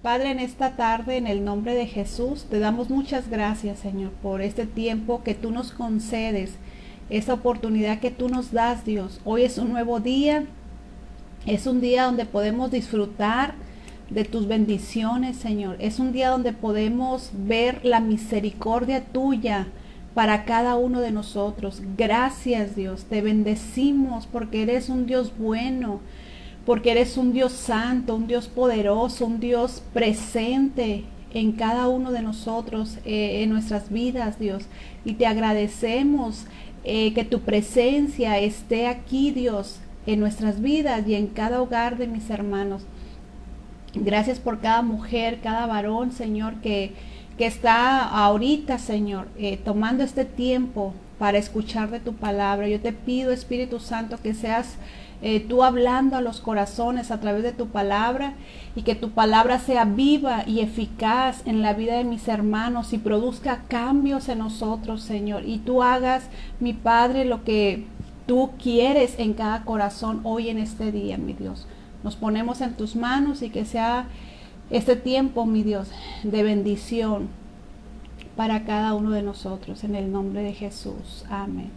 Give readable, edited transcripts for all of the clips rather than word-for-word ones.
Padre, en esta tarde, en el nombre de Jesús, te damos muchas gracias, Señor, por este tiempo que tú nos concedes, esa oportunidad que tú nos das, Dios. Hoy es un nuevo día, es un día donde podemos disfrutar de tus bendiciones, Señor. Es un día donde podemos ver la misericordia tuya para cada uno de nosotros. Gracias, Dios. Te bendecimos porque eres un Dios bueno, porque eres un Dios santo, un Dios poderoso, un Dios presente en cada uno de nosotros, en nuestras vidas, Dios. Y te agradecemos que tu presencia esté aquí, Dios, en nuestras vidas y en cada hogar de mis hermanos. Gracias por cada mujer, cada varón, Señor, que está ahorita, Señor, tomando este tiempo para escuchar de tu palabra. Yo te pido, Espíritu Santo, que seas tú hablando a los corazones a través de tu palabra, y que tu palabra sea viva y eficaz en la vida de mis hermanos y produzca cambios en nosotros, Señor. Y tú hagas, mi Padre, lo que tú quieres en cada corazón hoy en este día, mi Dios. Nos ponemos en tus manos y que sea este tiempo, mi Dios, de bendición para cada uno de nosotros, en el nombre de Jesús. Amén.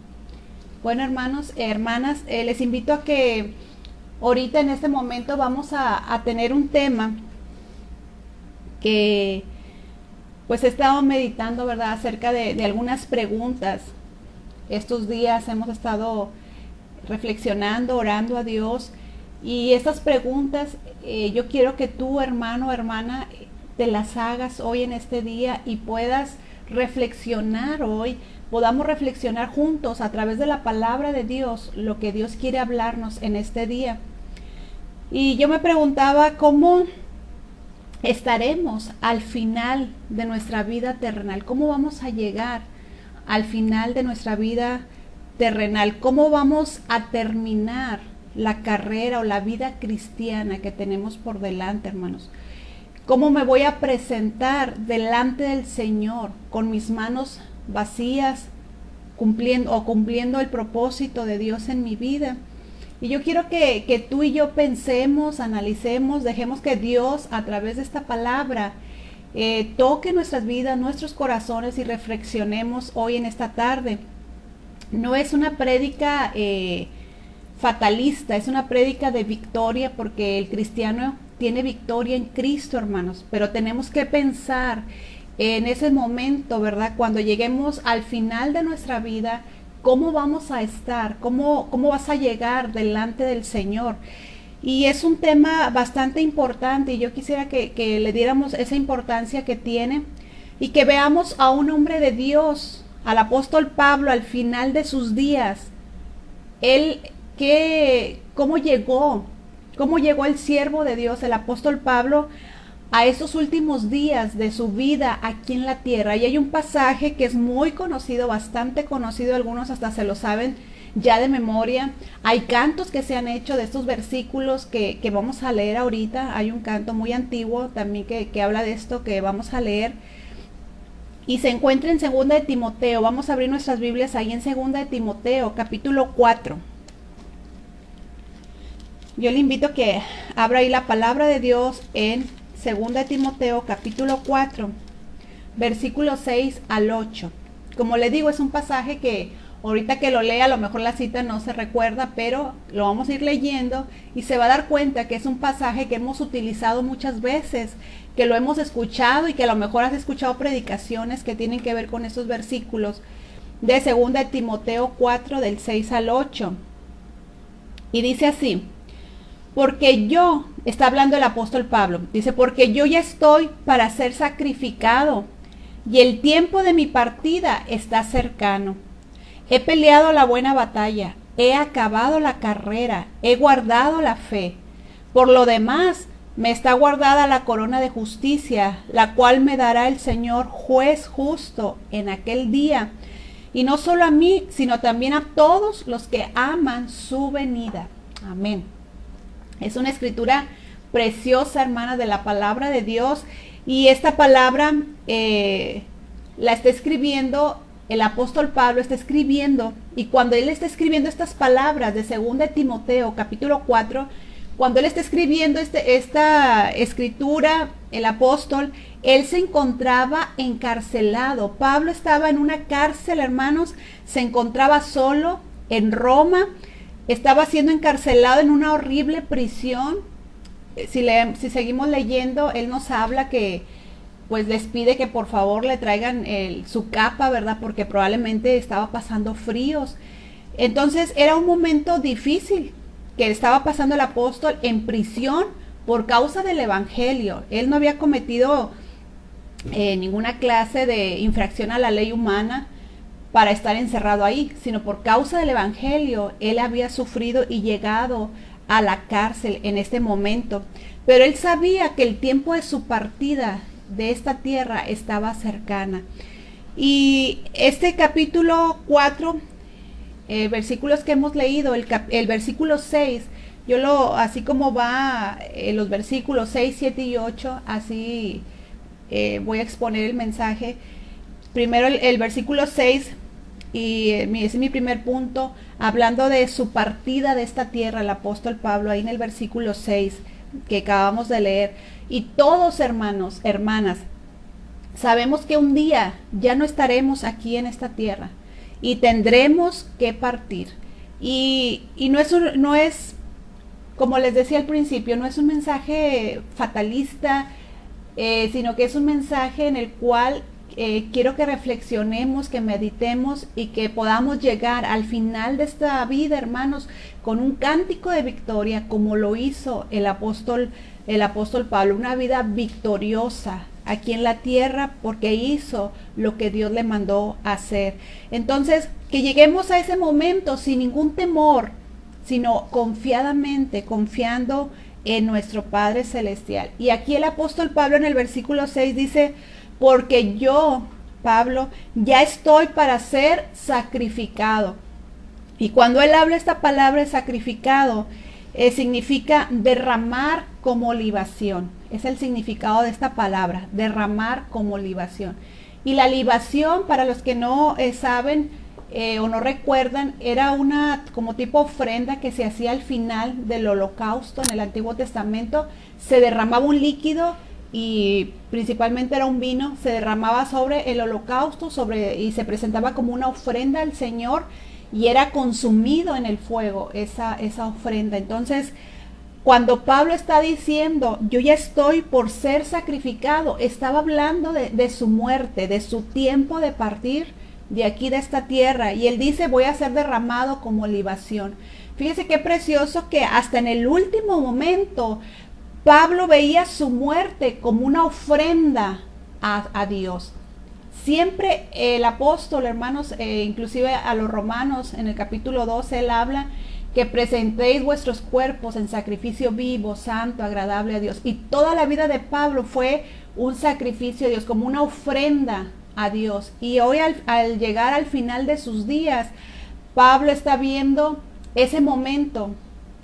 Bueno, hermanos, hermanas, les invito a que ahorita en este momento vamos a tener un tema que pues he estado meditando, ¿verdad?, acerca de algunas preguntas. Estos días hemos estado reflexionando, orando a Dios, y estas preguntas yo quiero que tú, hermano, hermana, te las hagas hoy en este día y puedas reflexionar hoy, podamos reflexionar juntos a través de la palabra de Dios lo que Dios quiere hablarnos en este día. Y yo me preguntaba cómo estaremos al final de nuestra vida terrenal, cómo vamos a llegar al final de nuestra vida terrenal, cómo vamos a terminar la carrera o la vida cristiana que tenemos por delante, hermanos. ¿Cómo me voy a presentar delante del Señor con mis manos vacías, cumpliendo el propósito de Dios en mi vida? Y yo quiero que tú y yo pensemos, analicemos, dejemos que Dios a través de esta palabra toque nuestras vidas, nuestros corazones, y reflexionemos hoy en esta tarde. No es una prédica fatalista, es una prédica de victoria, porque el cristiano tiene victoria en Cristo, hermanos, pero tenemos que pensar en ese momento, ¿verdad?, cuando lleguemos al final de nuestra vida, cómo vamos a estar, cómo vas a llegar delante del Señor. Y es un tema bastante importante, y yo quisiera que le diéramos esa importancia que tiene, y que veamos a un hombre de Dios, al apóstol Pablo, al final de sus días. Él, ¿cómo llegó el siervo de Dios, el apóstol Pablo, a esos últimos días de su vida aquí en la tierra? Y hay un pasaje que es muy conocido, bastante conocido, algunos hasta se lo saben ya de memoria. Hay cantos que se han hecho de estos versículos que vamos a leer ahorita. Hay un canto muy antiguo también que habla de esto, que vamos a leer, y se encuentra en 2 de Timoteo. Vamos a abrir nuestras Biblias ahí en 2 de Timoteo, capítulo 4. Yo le invito a que abra ahí la palabra de Dios en 2 de Timoteo, capítulo 4, versículos 6 al 8. Como le digo, es un pasaje que ahorita que lo lea, a lo mejor la cita no se recuerda, pero lo vamos a ir leyendo y se va a dar cuenta que es un pasaje que hemos utilizado muchas veces, que lo hemos escuchado, y que a lo mejor has escuchado predicaciones que tienen que ver con esos versículos de 2 de Timoteo 4, del 6 al 8. Y dice así: porque yo, está hablando el apóstol Pablo, dice, porque yo ya estoy para ser sacrificado, y el tiempo de mi partida está cercano. He peleado la buena batalla, he acabado la carrera, he guardado la fe. Por lo demás, me está guardada la corona de justicia, la cual me dará el Señor, juez justo, en aquel día. Y no solo a mí, sino también a todos los que aman su venida. Amén. Es una escritura preciosa, hermana, de la palabra de Dios. Y esta palabra la está escribiendo el apóstol Pablo, está escribiendo. Y cuando él está escribiendo estas palabras de 2 de Timoteo, capítulo 4, cuando él está escribiendo esta escritura, el apóstol, él se encontraba encarcelado. Pablo estaba en una cárcel, hermanos, se encontraba solo en Roma, estaba siendo encarcelado en una horrible prisión. Si seguimos leyendo, él nos habla que pues les pide que por favor le traigan su capa, ¿verdad? Porque probablemente estaba pasando fríos. Entonces era un momento difícil que estaba pasando el apóstol en prisión por causa del evangelio. Él no había cometido ninguna clase de infracción a la ley humana para estar encerrado ahí, sino por causa del evangelio él había sufrido y llegado a la cárcel en este momento. Pero él sabía que el tiempo de su partida de esta tierra estaba cercana. Y este capítulo 4, versículos que hemos leído, el versículo 6, así como va los versículos 6, 7 y 8, así voy a exponer el mensaje. Primero el versículo 6, y ese es mi primer punto, hablando de su partida de esta tierra, el apóstol Pablo, ahí en el versículo 6, que acabamos de leer. Y todos, hermanos, hermanas, sabemos que un día ya no estaremos aquí en esta tierra y tendremos que partir. Y no es, como les decía al principio, no es un mensaje fatalista, sino que es un mensaje en el cual quiero que reflexionemos, que meditemos y que podamos llegar al final de esta vida, hermanos, con un cántico de victoria, como lo hizo el apóstol Pablo, una vida victoriosa aquí en la tierra porque hizo lo que Dios le mandó hacer. Entonces, que lleguemos a ese momento sin ningún temor, sino confiadamente, confiando en nuestro Padre Celestial. Y aquí el apóstol Pablo en el versículo 6 dice: porque yo, Pablo, ya estoy para ser sacrificado. Y cuando él habla esta palabra de sacrificado, significa derramar como libación. Es el significado de esta palabra, derramar como libación. Y la libación, para los que no saben o no recuerdan, era una como tipo ofrenda que se hacía al final del holocausto en el Antiguo Testamento. Se derramaba un líquido y principalmente era un vino, se derramaba sobre el holocausto y se presentaba como una ofrenda al Señor y era consumido en el fuego esa ofrenda. Entonces, cuando Pablo está diciendo yo ya estoy por ser sacrificado, estaba hablando de su muerte, de su tiempo de partir de aquí de esta tierra, y él dice voy a ser derramado como libación. Fíjese qué precioso que hasta en el último momento Pablo veía su muerte como una ofrenda a Dios. Siempre el apóstol, hermanos, inclusive a los romanos, en el capítulo 12, él habla que presentéis vuestros cuerpos en sacrificio vivo, santo, agradable a Dios. Y toda la vida de Pablo fue un sacrificio a Dios, como una ofrenda a Dios. Y hoy al llegar al final de sus días, Pablo está viendo ese momento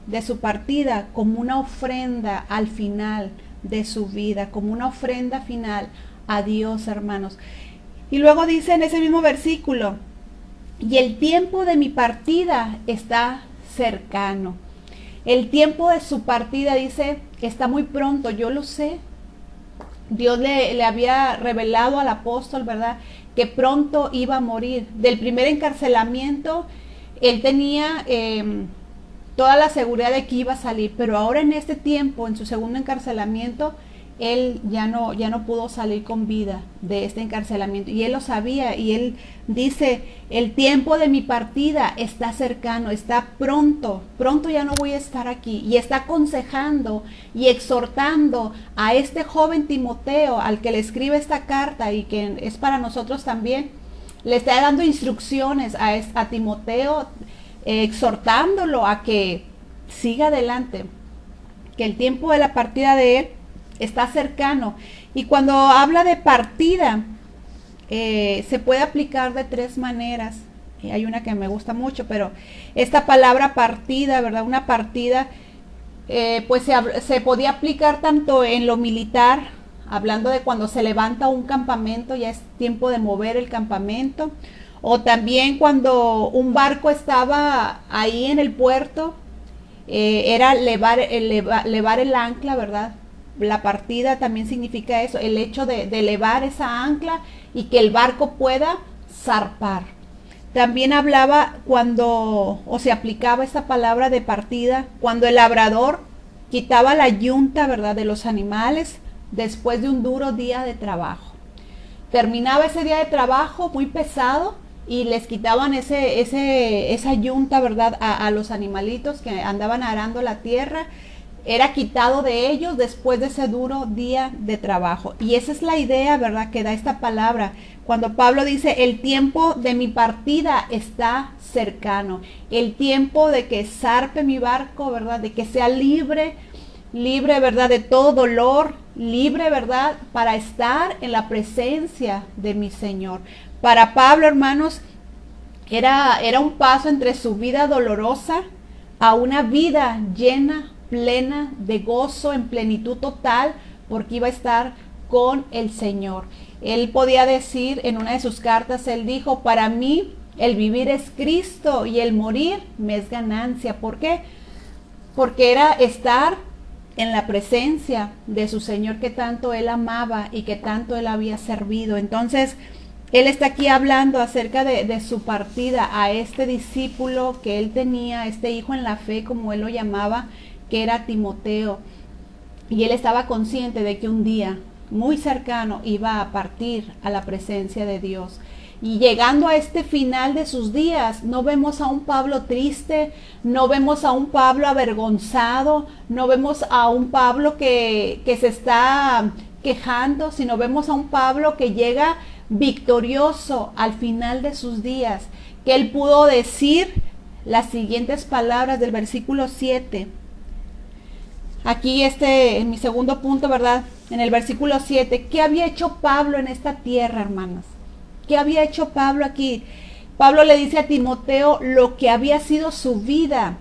de su partida como una ofrenda al final de su vida, como una ofrenda final a Dios, hermanos. Y luego dice en ese mismo versículo: y el tiempo de mi partida está cercano. El tiempo de su partida, dice, está muy pronto, yo lo sé. Dios le había revelado al apóstol, ¿verdad?, que pronto iba a morir. Del primer encarcelamiento, él tenía toda la seguridad de que iba a salir, pero ahora en este tiempo, en su segundo encarcelamiento, él ya no pudo salir con vida de este encarcelamiento, y él lo sabía, y él dice: el tiempo de mi partida está cercano, está pronto ya no voy a estar aquí. Y está aconsejando y exhortando a este joven Timoteo, al que le escribe esta carta y que es para nosotros también. Le está dando instrucciones a Timoteo, exhortándolo a que siga adelante, que el tiempo de la partida de él está cercano. Y cuando habla de partida, se puede aplicar de tres maneras. Hay una que me gusta mucho, pero esta palabra partida, ¿verdad? Una partida, pues se podía aplicar tanto en lo militar, hablando de cuando se levanta un campamento, ya es tiempo de mover el campamento, o también cuando un barco estaba ahí en el puerto, era levar el ancla, ¿verdad? La partida también significa eso, el hecho de elevar esa ancla y que el barco pueda zarpar. También hablaba o se aplicaba esta palabra de partida, cuando el labrador quitaba la yunta, ¿verdad?, de los animales después de un duro día de trabajo. Terminaba ese día de trabajo muy pesado y les quitaban esa yunta, ¿verdad?, a los animalitos que andaban arando la tierra. Era quitado de ellos después de ese duro día de trabajo. Y esa es la idea, ¿verdad?, que da esta palabra. Cuando Pablo dice, el tiempo de mi partida está cercano. El tiempo de que zarpe mi barco, ¿verdad?, de que sea libre, ¿verdad?, de todo dolor, libre, ¿verdad?, para estar en la presencia de mi Señor. Para Pablo, hermanos, era un paso entre su vida dolorosa a una vida llena, plena de gozo, en plenitud total, porque iba a estar con el Señor. Él podía decir en una de sus cartas, él dijo, para mí el vivir es Cristo y el morir me es ganancia. ¿Por qué? Porque era estar en la presencia de su Señor que tanto él amaba y que tanto él había servido. Entonces, él está aquí hablando acerca de su partida a este discípulo que él tenía, este hijo en la fe, como él lo llamaba, que era Timoteo. Y él estaba consciente de que un día muy cercano iba a partir a la presencia de Dios. Y llegando a este final de sus días, no vemos a un Pablo triste, no vemos a un Pablo avergonzado, no vemos a un Pablo que se está quejando, sino vemos a un Pablo que llega victorioso al final de sus días, que él pudo decir las siguientes palabras del versículo 7. Aquí en mi segundo punto, ¿verdad? En el versículo 7, ¿qué había hecho Pablo en esta tierra, hermanas? ¿Qué había hecho Pablo aquí? Pablo le dice a Timoteo lo que había sido su vida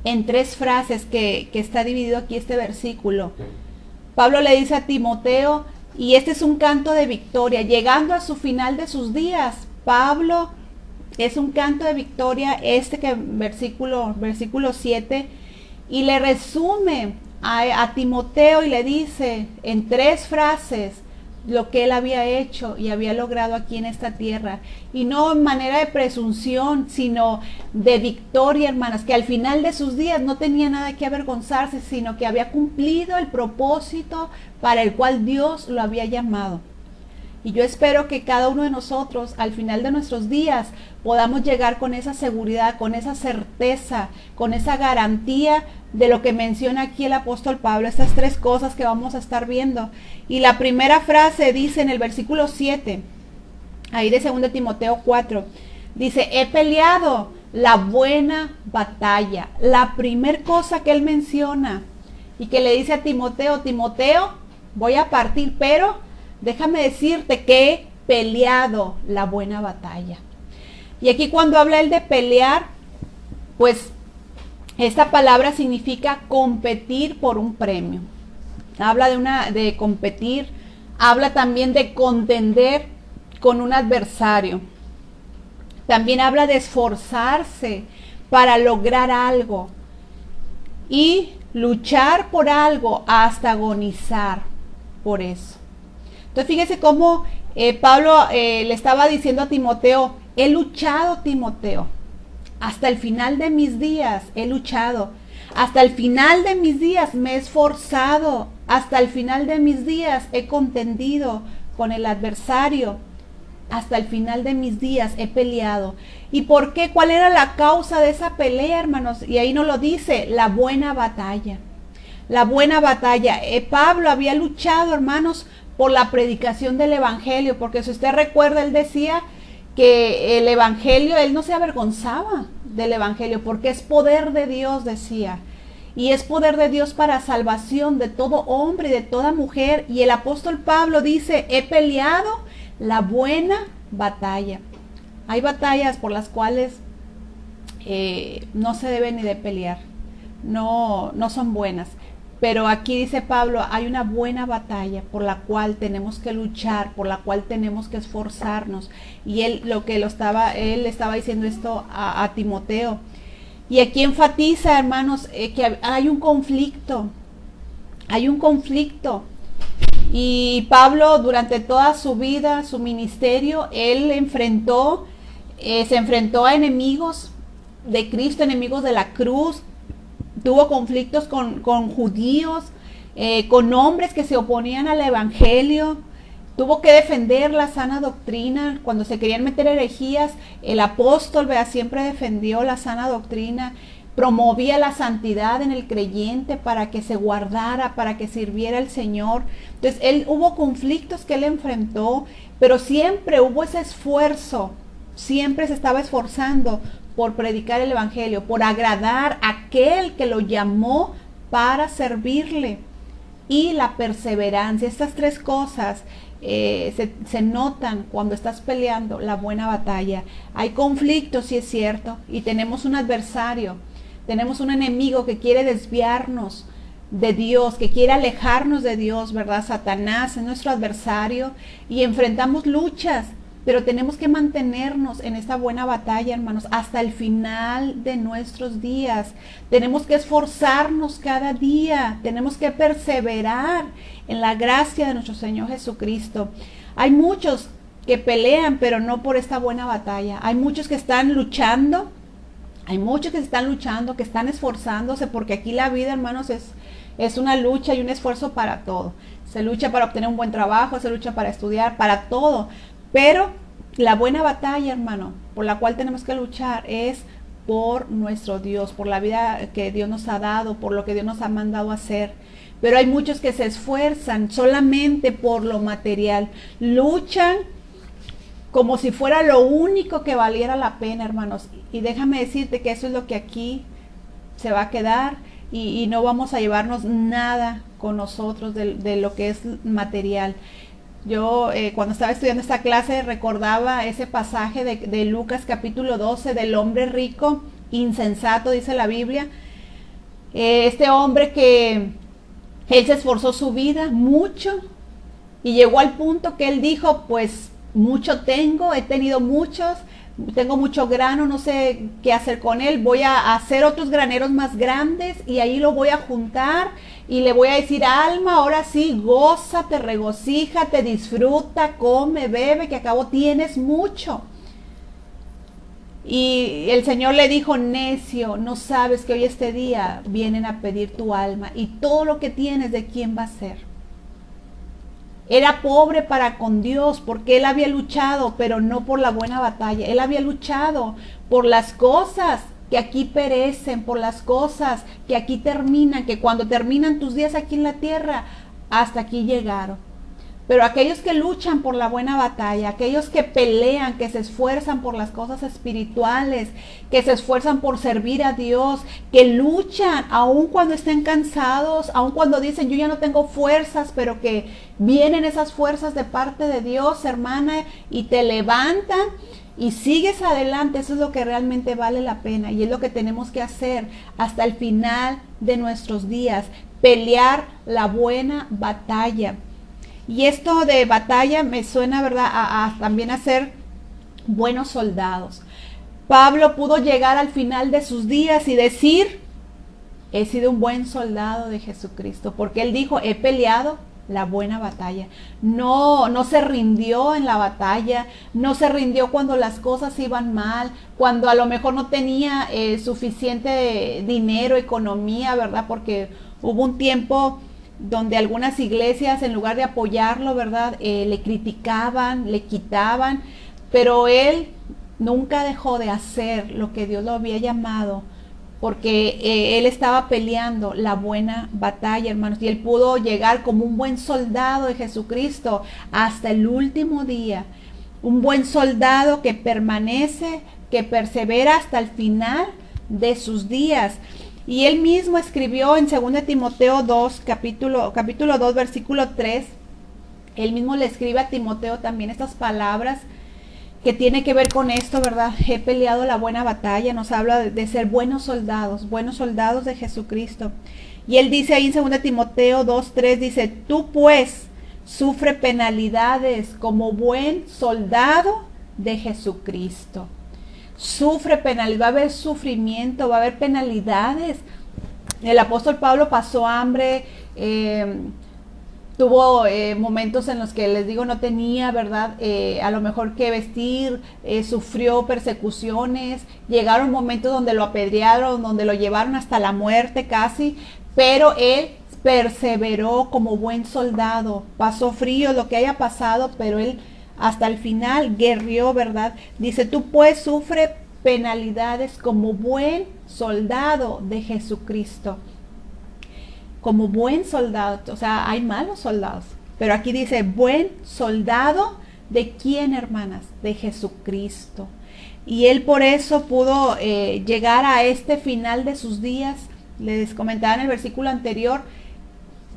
en 3 frases que está dividido aquí este versículo. Pablo le dice a Timoteo, y este es un canto de victoria, llegando a su final de sus días. Pablo es un canto de victoria, versículo 7, y le resume a Timoteo y le dice en 3 frases lo que él había hecho y había logrado aquí en esta tierra, y no en manera de presunción, sino de victoria, hermanas, que al final de sus días no tenía nada que avergonzarse, sino que había cumplido el propósito para el cual Dios lo había llamado. Y yo espero que cada uno de nosotros al final de nuestros días podamos llegar con esa seguridad, con esa certeza, con esa garantía de lo que menciona aquí el apóstol Pablo, estas 3 cosas que vamos a estar viendo. Y la primera frase dice en el versículo 7, ahí de 2 Timoteo 4, dice, he peleado la buena batalla. La primer cosa que él menciona y que le dice a Timoteo, Timoteo, voy a partir, pero déjame decirte que he peleado la buena batalla. Y aquí cuando habla él de pelear, pues esta palabra significa competir por un premio. Habla de competir, habla también de contender con un adversario. También habla de esforzarse para lograr algo y luchar por algo hasta agonizar por eso. Entonces fíjese cómo Pablo le estaba diciendo a Timoteo, he luchado, Timoteo, hasta el final de mis días he luchado, hasta el final de mis días me he esforzado, hasta el final de mis días he contendido con el adversario, hasta el final de mis días he peleado. ¿Y por qué? ¿Cuál era la causa de esa pelea, hermanos? Y ahí nos lo dice, la buena batalla. La buena batalla. Pablo había luchado, hermanos, por la predicación del evangelio, porque si usted recuerda, él decía que el evangelio, él no se avergonzaba del evangelio, porque es poder de Dios, decía, y es poder de Dios para salvación de todo hombre y de toda mujer. Y el apóstol Pablo dice, he peleado la buena batalla. Hay batallas por las cuales no se debe ni de pelear, no son buenas. Pero aquí dice Pablo, hay una buena batalla por la cual tenemos que luchar, por la cual tenemos que esforzarnos. Y él estaba diciendo esto a Timoteo. Y aquí enfatiza, hermanos, que hay un conflicto. Hay un conflicto. Y Pablo, durante toda su vida, su ministerio, él se enfrentó a enemigos de Cristo, enemigos de la cruz. Tuvo conflictos con judíos, con hombres que se oponían al evangelio. Tuvo que defender la sana doctrina. Cuando se querían meter herejías, el apóstol, ¿verdad?, siempre defendió la sana doctrina. Promovía la santidad en el creyente para que se guardara, para que sirviera al Señor. Entonces, hubo conflictos que él enfrentó, pero siempre hubo ese esfuerzo, siempre se estaba esforzando por predicar el evangelio, por agradar a aquel que lo llamó para servirle. Y la perseverancia, estas tres cosas se notan cuando estás peleando la buena batalla. Hay conflictos, sí es cierto, y tenemos un adversario. Tenemos un enemigo que quiere desviarnos de Dios, que quiere alejarnos de Dios, ¿verdad? Satanás es nuestro adversario y enfrentamos luchas, pero tenemos que mantenernos en esta buena batalla, hermanos, hasta el final de nuestros días. Tenemos que esforzarnos cada día, tenemos que perseverar en la gracia de nuestro Señor Jesucristo. Hay muchos que pelean, pero no por esta buena batalla. Hay muchos que están luchando. Hay muchos que están luchando, que están esforzándose, porque aquí la vida, hermanos, es una lucha y un esfuerzo para todo. Se lucha para obtener un buen trabajo, se lucha para estudiar, para todo. Pero la buena batalla, hermano, por la cual tenemos que luchar es por nuestro Dios, por la vida que Dios nos ha dado, por lo que Dios nos ha mandado a hacer. Pero hay muchos que se esfuerzan solamente por lo material. Luchan como si fuera lo único que valiera la pena, hermanos. Y déjame decirte que eso es lo que aquí se va a quedar y no vamos a llevarnos nada con nosotros de lo que es material. Yo cuando estaba estudiando esta clase recordaba ese pasaje de Lucas capítulo 12 del hombre rico, insensato, dice la Biblia. Este hombre que él se esforzó su vida mucho y llegó al punto que él dijo, pues mucho tengo, he tenido muchos, tengo mucho grano, no sé qué hacer con él, voy a hacer otros graneros más grandes y ahí lo voy a juntar y le voy a decir, alma, ahora sí, gózate, regocíjate, disfruta, come, bebe, que acabo tienes mucho. Y el Señor le dijo, necio, no sabes que hoy este día vienen a pedir tu alma y todo lo que tienes, ¿de quién va a ser? Era pobre para con Dios porque él había luchado, pero no por la buena batalla. Él había luchado por las cosas que aquí perecen, por las cosas que aquí terminan, que cuando terminan tus días aquí en la tierra, hasta aquí llegaron. Pero aquellos que luchan por la buena batalla, aquellos que pelean, que se esfuerzan por las cosas espirituales, que se esfuerzan por servir a Dios, que luchan aun cuando estén cansados, aun cuando dicen yo ya no tengo fuerzas, pero que vienen esas fuerzas de parte de Dios, hermana, y te levantan y sigues adelante. Eso es lo que realmente vale la pena y es lo que tenemos que hacer hasta el final de nuestros días, pelear la buena batalla. Y esto de batalla me suena, ¿verdad?, también a ser buenos soldados. Pablo pudo llegar al final de sus días y decir, he sido un buen soldado de Jesucristo, porque él dijo, he peleado la buena batalla. No se rindió en la batalla, no se rindió cuando las cosas iban mal, cuando a lo mejor no tenía suficiente dinero, economía, ¿verdad? Porque hubo un tiempo donde algunas iglesias, en lugar de apoyarlo, ¿verdad?, le criticaban, le quitaban, pero él nunca dejó de hacer lo que Dios lo había llamado, porque él estaba peleando la buena batalla, hermanos, y él pudo llegar como un buen soldado de Jesucristo hasta el último día, un buen soldado que permanece, que persevera hasta el final de sus días. Y él mismo escribió en 2 Timoteo 2, capítulo 2, versículo 3, él mismo le escribe a Timoteo también estas palabras que tiene que ver con esto, ¿verdad? He peleado la buena batalla, nos habla de ser buenos soldados de Jesucristo. Y él dice ahí en 2 Timoteo 2, 3, dice, tú pues sufre penalidades como buen soldado de Jesucristo. sufre penalidad, va a haber sufrimiento, va a haber penalidades. El apóstol Pablo pasó hambre, tuvo momentos en los que, les digo, no tenía, ¿verdad? A lo mejor que vestir, sufrió persecuciones, llegaron momentos donde lo apedrearon, donde lo llevaron hasta la muerte casi, pero él perseveró como buen soldado, pasó frío, lo que haya pasado, pero él hasta el final guerrió, ¿verdad? Dice, tú pues sufre penalidades como buen soldado de Jesucristo. Como buen soldado, o sea, hay malos soldados, pero aquí dice, buen soldado, ¿de quién, hermanas? De Jesucristo. Y él por eso pudo llegar a este final de sus días. Les comentaba en el versículo anterior,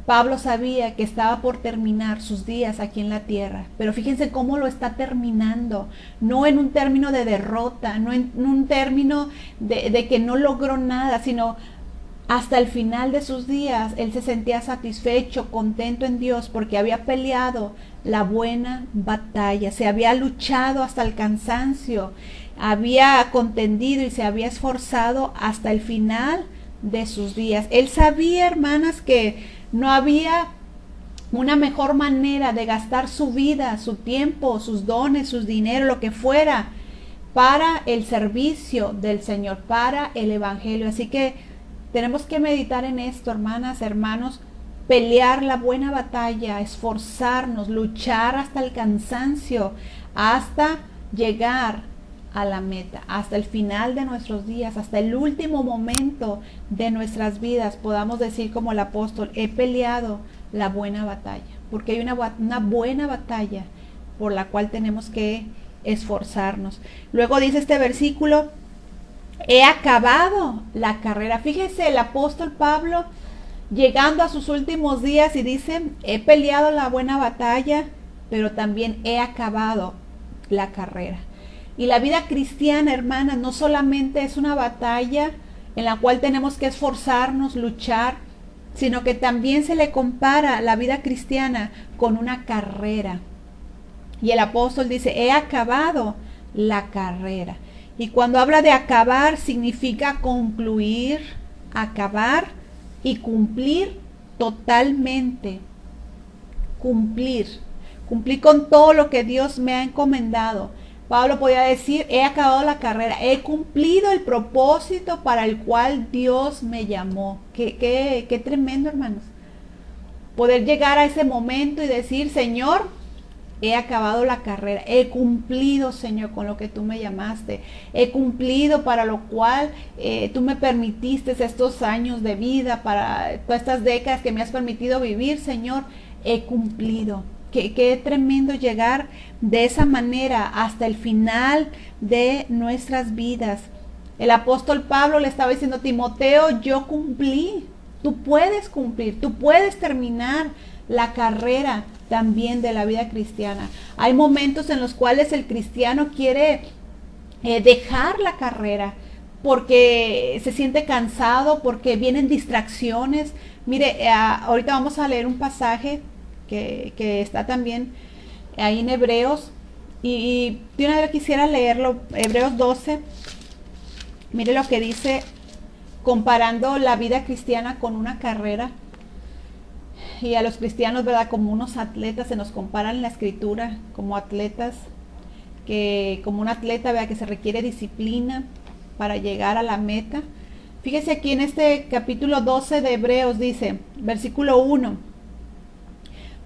Pablo sabía que estaba por terminar sus días aquí en la tierra, pero fíjense cómo lo está terminando, no en un término de derrota, no en un término de que no logró nada, sino hasta el final de sus días él se sentía satisfecho, contento en Dios, porque había peleado la buena batalla, se había luchado hasta el cansancio, había contendido y se había esforzado hasta el final de sus días. Él sabía, hermanas, que no había una mejor manera de gastar su vida, su tiempo, sus dones, sus dinero, lo que fuera, para el servicio del Señor, para el Evangelio. Así que tenemos que meditar en esto, hermanas, hermanos, pelear la buena batalla, esforzarnos, luchar hasta el cansancio, hasta llegar a la meta, hasta el final de nuestros días, hasta el último momento de nuestras vidas, podamos decir como el apóstol, he peleado la buena batalla, porque hay una buena batalla por la cual tenemos que esforzarnos. Luego dice este versículo, he acabado la carrera. Fíjese el apóstol Pablo llegando a sus últimos días y dice, he peleado la buena batalla, pero también he acabado la carrera. Y la vida cristiana, hermanas, no solamente es una batalla en la cual tenemos que esforzarnos, luchar, sino que también se le compara la vida cristiana con una carrera. Y el apóstol dice, he acabado la carrera. Y cuando habla de acabar, significa concluir, acabar y cumplir totalmente. Cumplir con todo lo que Dios me ha encomendado. Pablo podía decir, he acabado la carrera, he cumplido el propósito para el cual Dios me llamó. Qué tremendo, hermanos. Poder llegar a ese momento y decir, Señor, he acabado la carrera, he cumplido, Señor, con lo que tú me llamaste, he cumplido para lo cual tú me permitiste estos años de vida, para todas estas décadas que me has permitido vivir, Señor, he cumplido. Qué tremendo llegar de esa manera hasta el final de nuestras vidas. El apóstol Pablo le estaba diciendo a Timoteo, yo cumplí, tú puedes cumplir, tú puedes terminar la carrera también de la vida cristiana. Hay momentos en los cuales el cristiano quiere dejar la carrera porque se siente cansado, porque vienen distracciones. Mire, ahorita vamos a leer un pasaje que está también ahí en Hebreos, y de una vez quisiera leerlo, Hebreos 12. Mire lo que dice, comparando la vida cristiana con una carrera. Y a los cristianos, ¿verdad? Como unos atletas, se nos compara en la escritura como atletas, que como un atleta, ¿verdad? Que se requiere disciplina para llegar a la meta. Fíjese aquí en este capítulo 12 de Hebreos, dice, versículo 1,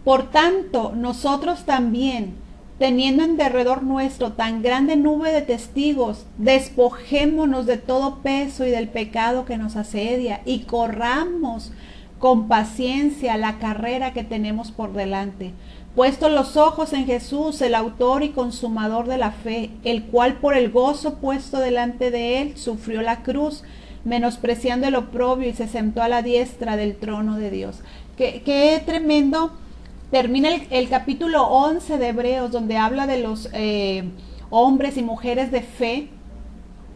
por tanto, nosotros también, teniendo en derredor nuestro tan grande nube de testigos, despojémonos de todo peso y del pecado que nos asedia y corramos con paciencia la carrera que tenemos por delante, puestos los ojos en Jesús, el autor y consumador de la fe, el cual por el gozo puesto delante de él sufrió la cruz, menospreciando el oprobio, y se sentó a la diestra del trono de Dios. Qué tremendo. Termina el capítulo 11 de Hebreos, donde habla de los hombres y mujeres de fe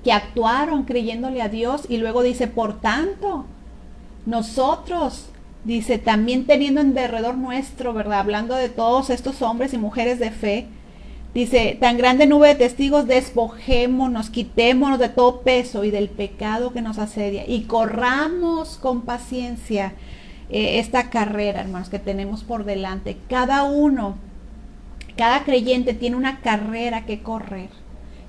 que actuaron creyéndole a Dios, y luego dice, por tanto, nosotros, dice, también teniendo en derredor nuestro, ¿verdad? Hablando de todos estos hombres y mujeres de fe, Dice, tan grande nube de testigos, despojémonos, quitémonos de todo peso y del pecado que nos asedia y corramos con paciencia esta carrera, hermanos, que tenemos por delante. Cada creyente tiene una carrera que correr.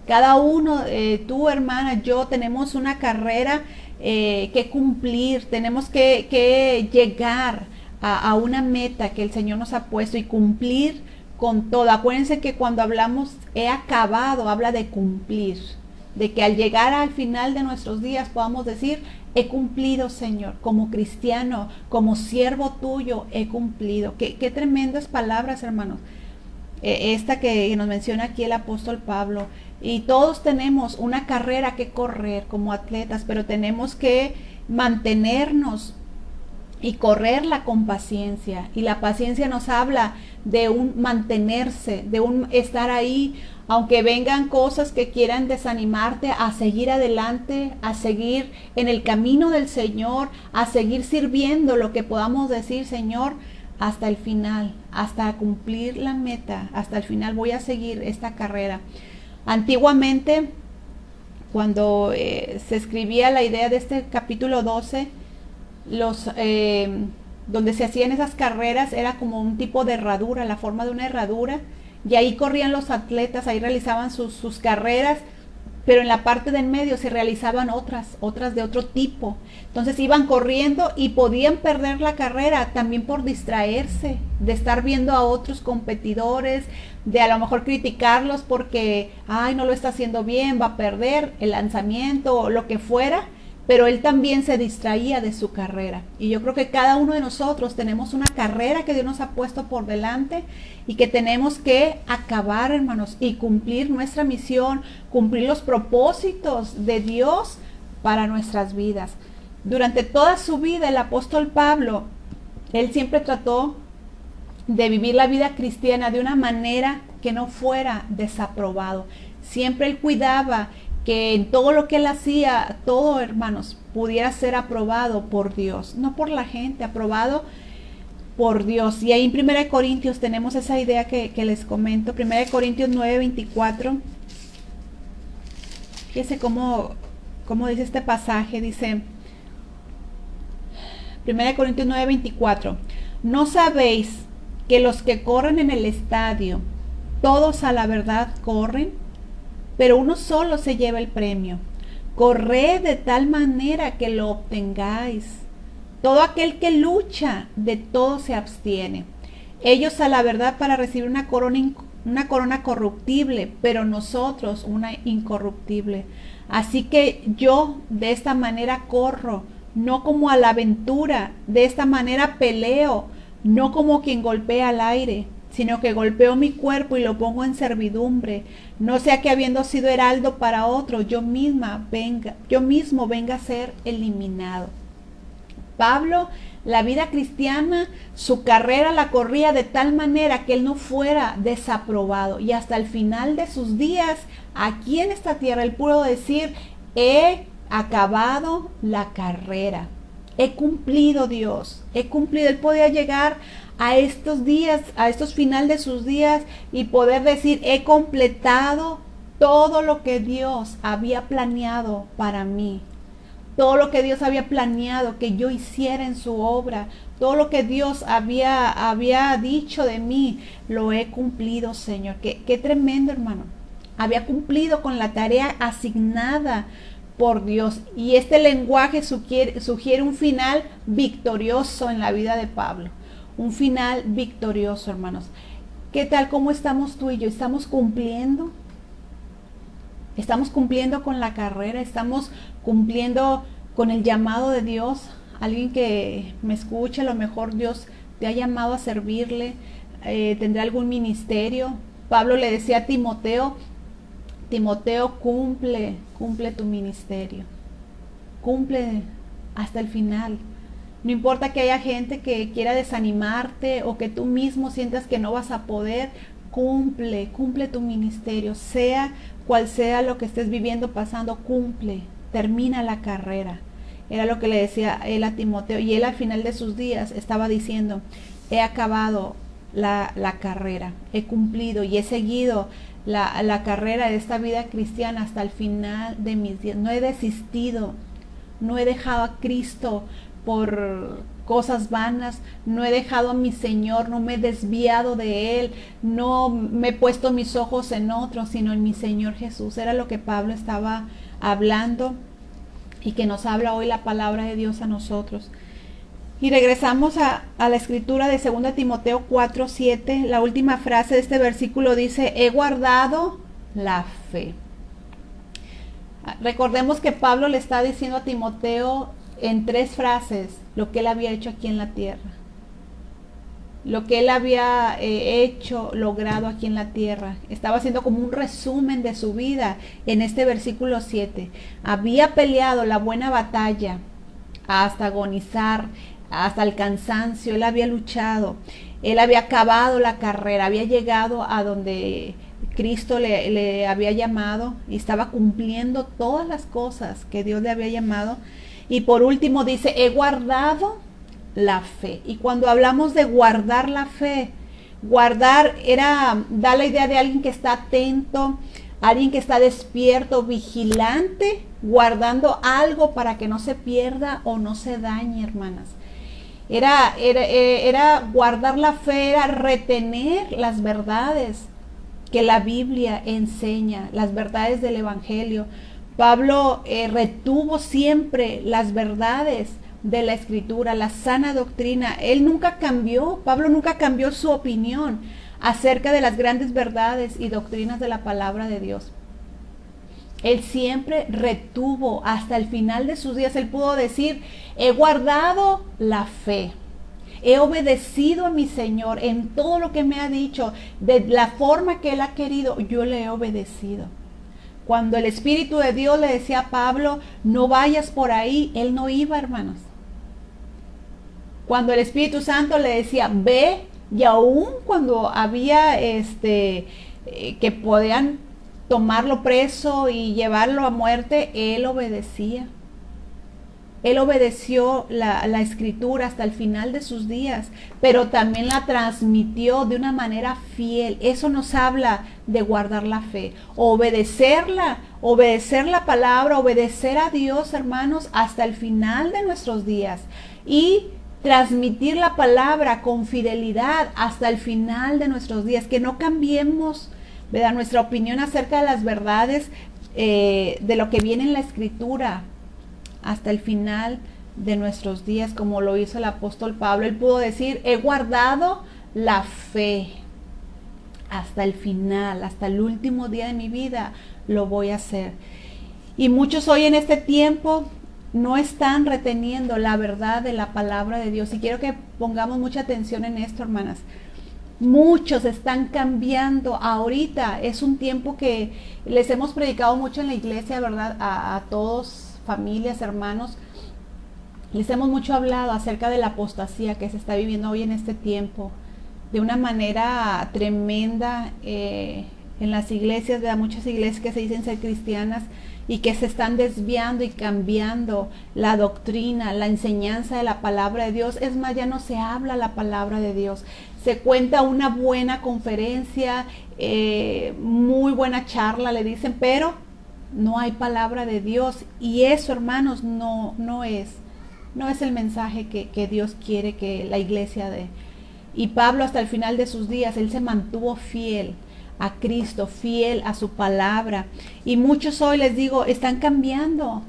Cada uno, tú hermana, yo, tenemos una carrera que cumplir, tenemos que llegar a una meta que el Señor nos ha puesto y cumplir con todo. Acuérdense que cuando hablamos he acabado, habla de cumplir, de que al llegar al final de nuestros días podamos decir, he cumplido, Señor, como cristiano, como siervo tuyo, he cumplido. Qué tremendas palabras, hermanos. Esta que nos menciona aquí el apóstol Pablo. Y todos tenemos una carrera que correr como atletas, pero tenemos que mantenernos y correrla con paciencia. Y la paciencia nos habla de un mantenerse, de un estar ahí, aunque vengan cosas que quieran desanimarte, a seguir adelante, a seguir en el camino del Señor, a seguir sirviendo, lo que podamos decir, Señor, hasta el final, hasta cumplir la meta, hasta el final voy a seguir esta carrera. Antiguamente, cuando se escribía la idea de este capítulo 12, donde se hacían esas carreras era como un tipo de herradura, la forma de una herradura, y ahí corrían los atletas, ahí realizaban sus carreras, pero en la parte de en medio se realizaban otras de otro tipo. Entonces iban corriendo y podían perder la carrera también por distraerse, de estar viendo a otros competidores, de a lo mejor criticarlos porque, ay, no lo está haciendo bien, va a perder el lanzamiento o lo que fuera, pero él también se distraía de su carrera. Y yo creo que cada uno de nosotros tenemos una carrera que Dios nos ha puesto por delante y que tenemos que acabar, hermanos, y cumplir nuestra misión, cumplir los propósitos de Dios para nuestras vidas. Durante toda su vida, el apóstol Pablo, él siempre trató de vivir la vida cristiana de una manera que no fuera desaprobado. Siempre él cuidaba que en todo lo que él hacía, todo, hermanos, pudiera ser aprobado por Dios, no por la gente, aprobado por Dios. Y ahí en 1 Corintios tenemos esa idea que les comento, 1 Corintios 9:24. Fíjense cómo dice este pasaje, dice 1 Corintios 9:24, ¿no sabéis que los que corren en el estadio, todos a la verdad corren, pero uno solo se lleva el premio? Corred de tal manera que lo obtengáis. Todo aquel que lucha, de todo se abstiene. Ellos a la verdad para recibir una corona corruptible, pero nosotros una incorruptible. Así que yo de esta manera corro, no como a la aventura, de esta manera peleo, no como quien golpea al aire, sino que golpeo mi cuerpo y lo pongo en servidumbre, no sea que habiendo sido heraldo para otro, yo mismo venga a ser eliminado. Pablo, la vida cristiana, su carrera la corría de tal manera que él no fuera desaprobado, y hasta el final de sus días aquí en esta tierra él pudo decir, he acabado la carrera, he cumplido, Dios, he cumplido. Él podía llegar a estos días, a estos finales de sus días y poder decir, he completado todo lo que Dios había planeado para mí, todo lo que Dios había planeado que yo hiciera en su obra, todo lo que Dios había dicho de mí, lo he cumplido, Señor. Qué tremendo, hermano. Había cumplido con la tarea asignada por Dios, y este lenguaje sugiere un final victorioso en la vida de Pablo. Un final victorioso, hermanos. ¿Qué tal? ¿Cómo estamos tú y yo? ¿Estamos cumpliendo? ¿Estamos cumpliendo con la carrera? ¿Estamos cumpliendo con el llamado de Dios? Alguien que me escuche, a lo mejor Dios te ha llamado a servirle, tendrá algún ministerio. Pablo le decía a Timoteo, cumple tu ministerio. Cumple hasta el final. No importa que haya gente que quiera desanimarte o que tú mismo sientas que no vas a poder, cumple tu ministerio, sea cual sea lo que estés viviendo, pasando, cumple, termina la carrera. Era lo que le decía él a Timoteo, y él al final de sus días estaba diciendo, he acabado la carrera, he cumplido y he seguido la carrera de esta vida cristiana hasta el final de mis días. No he desistido, no he dejado a Cristo por cosas vanas, no he dejado a mi Señor, no me he desviado de Él, no me he puesto mis ojos en otro, sino en mi Señor Jesús. Era lo que Pablo estaba hablando y que nos habla hoy la palabra de Dios a nosotros. Y regresamos a la escritura de 2 Timoteo 4:7. La última frase de este versículo dice: he guardado la fe. Recordemos que Pablo le está diciendo a Timoteo en 3 frases lo que él había hecho aquí en la tierra, lo que él había logrado aquí en la tierra. Estaba haciendo como un resumen de su vida en este versículo 7. Había peleado la buena batalla hasta agonizar, hasta el cansancio. Él había luchado, él había acabado la carrera, había llegado a donde Cristo le había llamado y estaba cumpliendo todas las cosas que Dios le había llamado. Y por último dice: he guardado la fe. Y cuando hablamos de guardar la fe, guardar da la idea de alguien que está atento, alguien que está despierto, vigilante, guardando algo para que no se pierda o no se dañe, hermanas. Era guardar la fe, era retener las verdades que la Biblia enseña, las verdades del Evangelio. Pablo retuvo siempre las verdades de la Escritura, la sana doctrina. Él nunca cambió, Pablo nunca cambió su opinión acerca de las grandes verdades y doctrinas de la palabra de Dios. Él siempre retuvo hasta el final de sus días. Él pudo decir: he guardado la fe, he obedecido a mi Señor en todo lo que me ha dicho, de la forma que Él ha querido, yo le he obedecido. Cuando el Espíritu de Dios le decía a Pablo: no vayas por ahí, él no iba, hermanos. Cuando el Espíritu Santo le decía: ve, y aún cuando había que podían tomarlo preso y llevarlo a muerte, él obedecía. Él obedeció la Escritura hasta el final de sus días, pero también la transmitió de una manera fiel. Eso nos habla de guardar la fe, obedecerla, obedecer la palabra, obedecer a Dios, hermanos, hasta el final de nuestros días, y transmitir la palabra con fidelidad hasta el final de nuestros días, que no cambiemos, ¿verdad?, nuestra opinión acerca de las verdades de lo que viene en la Escritura hasta el final de nuestros días, como lo hizo el apóstol Pablo. Él pudo decir: he guardado la fe hasta el final, hasta el último día de mi vida lo voy a hacer. Y muchos hoy en este tiempo no están reteniendo la verdad de la palabra de Dios, y quiero que pongamos mucha atención en esto, hermanas. Muchos están cambiando. Ahorita es un tiempo que les hemos predicado mucho en la iglesia, ¿verdad?, a todos, familias, hermanos. Les hemos mucho hablado acerca de la apostasía que se está viviendo hoy en este tiempo de una manera tremenda en las iglesias, ¿verdad? Muchas iglesias que se dicen ser cristianas y que se están desviando y cambiando la doctrina, la enseñanza de la palabra de Dios. Es más, ya no se habla la palabra de Dios. Se cuenta una buena conferencia, muy buena charla, le dicen, pero no hay palabra de Dios. Y eso, hermanos, no es el mensaje que Dios quiere que la iglesia dé. Y Pablo, hasta el final de sus días, él se mantuvo fiel a Cristo, fiel a su palabra. Y muchos hoy, les digo, están cambiando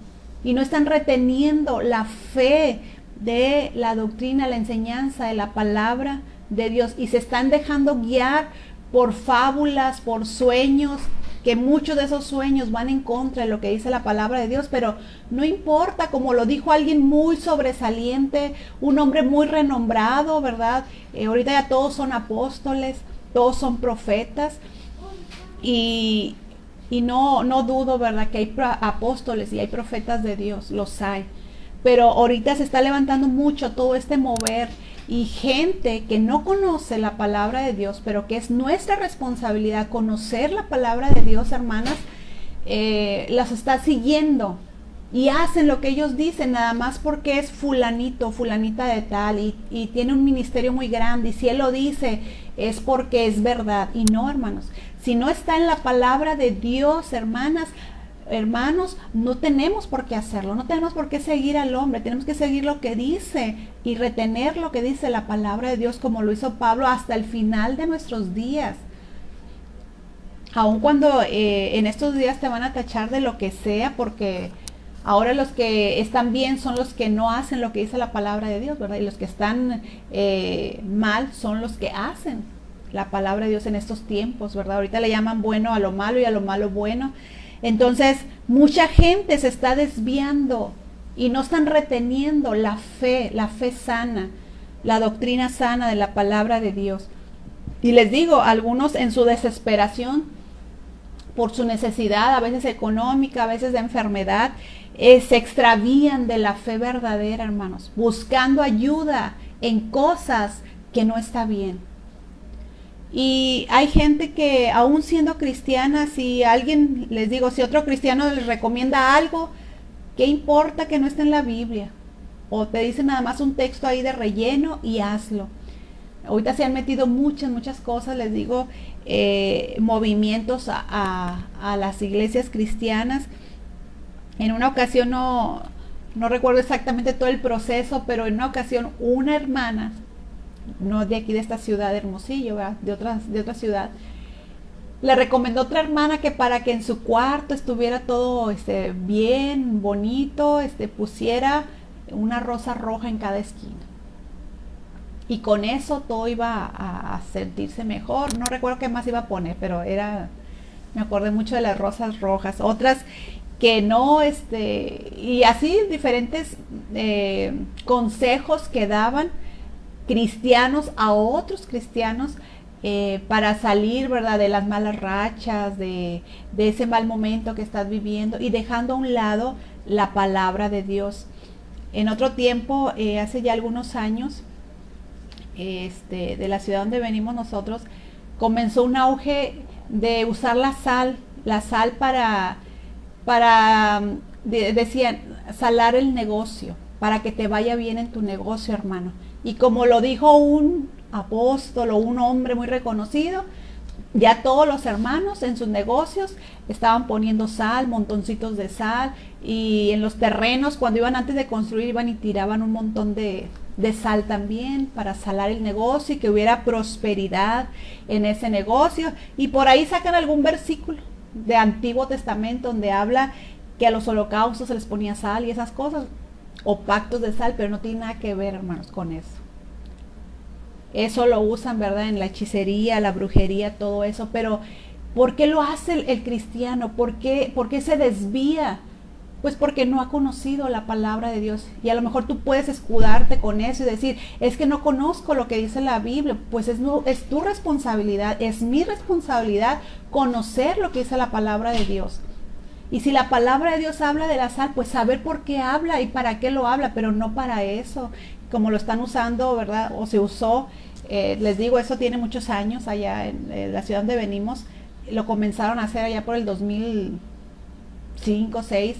y no están reteniendo la fe de la doctrina, la enseñanza de la palabra de Dios, y se están dejando guiar por fábulas, por sueños, que muchos de esos sueños van en contra de lo que dice la palabra de Dios. Pero no importa, como lo dijo alguien muy sobresaliente, un hombre muy renombrado, ¿verdad? Ahorita ya todos son apóstoles, todos son profetas, y no dudo, ¿verdad?, que hay apóstoles y hay profetas de Dios, los hay. Pero ahorita se está levantando mucho todo este mover, y gente que no conoce la palabra de Dios, pero que es nuestra responsabilidad conocer la palabra de Dios, hermanas, las está siguiendo y hacen lo que ellos dicen nada más porque es fulanito, fulanita de tal y tiene un ministerio muy grande y si él lo dice es porque es verdad. Y no, hermanos, si no está en la palabra de Dios, hermanos, no tenemos por qué hacerlo, no tenemos por qué seguir al hombre, tenemos que seguir lo que dice y retener lo que dice la palabra de Dios, como lo hizo Pablo hasta el final de nuestros días. Aun cuando en estos días te van a tachar de lo que sea, porque ahora los que están bien son los que no hacen lo que dice la palabra de Dios, ¿verdad? Y los que están mal son los que hacen la palabra de Dios en estos tiempos, ¿verdad? Ahorita le llaman bueno a lo malo y a lo malo bueno. Entonces, mucha gente se está desviando y no están reteniendo la fe sana, la doctrina sana de la palabra de Dios. Y les digo, algunos en su desesperación, por su necesidad, a veces económica, a veces de enfermedad, se extravían de la fe verdadera, hermanos, buscando ayuda en cosas que no está bien. Y hay gente que aún siendo cristiana, si alguien, les digo, si otro cristiano les recomienda algo, ¿qué importa que no esté en la Biblia? O te dice nada más un texto ahí de relleno y hazlo. Ahorita se han metido muchas cosas, les digo, movimientos a las iglesias cristianas. En una ocasión, no recuerdo exactamente todo el proceso, pero en una ocasión una hermana, no de aquí de esta ciudad de Hermosillo, ¿verdad? de otra ciudad, le recomendó a otra hermana que para que en su cuarto estuviera todo bien, bonito, pusiera una rosa roja en cada esquina. Y con eso todo iba a sentirse mejor. No recuerdo qué más iba a poner, pero me acordé mucho de las rosas rojas. Otras que no, y así diferentes consejos que daban cristianos a otros cristianos para salir, ¿verdad?, de las malas rachas, de ese mal momento que estás viviendo y dejando a un lado la palabra de Dios. En otro tiempo, hace ya algunos años, de la ciudad donde venimos nosotros, comenzó un auge de usar la sal decían, salar el negocio, para que te vaya bien en tu negocio, hermano. Y como lo dijo un apóstol o un hombre muy reconocido, ya todos los hermanos en sus negocios estaban poniendo sal, montoncitos de sal, y en los terrenos cuando iban antes de construir iban y tiraban un montón de sal también para salar el negocio y que hubiera prosperidad en ese negocio. Y por ahí sacan algún versículo de Antiguo Testamento donde habla que a los holocaustos se les ponía sal y esas cosas, o pactos de sal, pero no tiene nada que ver, hermanos, con eso. Eso lo usan, ¿verdad?, en la hechicería, la brujería, todo eso. Pero ¿por qué lo hace el cristiano? ¿Por qué se desvía? Pues porque no ha conocido la palabra de Dios. Y a lo mejor tú puedes escudarte con eso y decir, es que no conozco lo que dice la Biblia. Pues es tu responsabilidad, es mi responsabilidad conocer lo que dice la palabra de Dios. Y si la palabra de Dios habla de la sal, pues saber por qué habla y para qué lo habla, pero no para eso, como lo están usando, ¿verdad? O se usó, les digo, eso tiene muchos años allá en la ciudad donde venimos. Lo comenzaron a hacer allá por el 2005, 2006,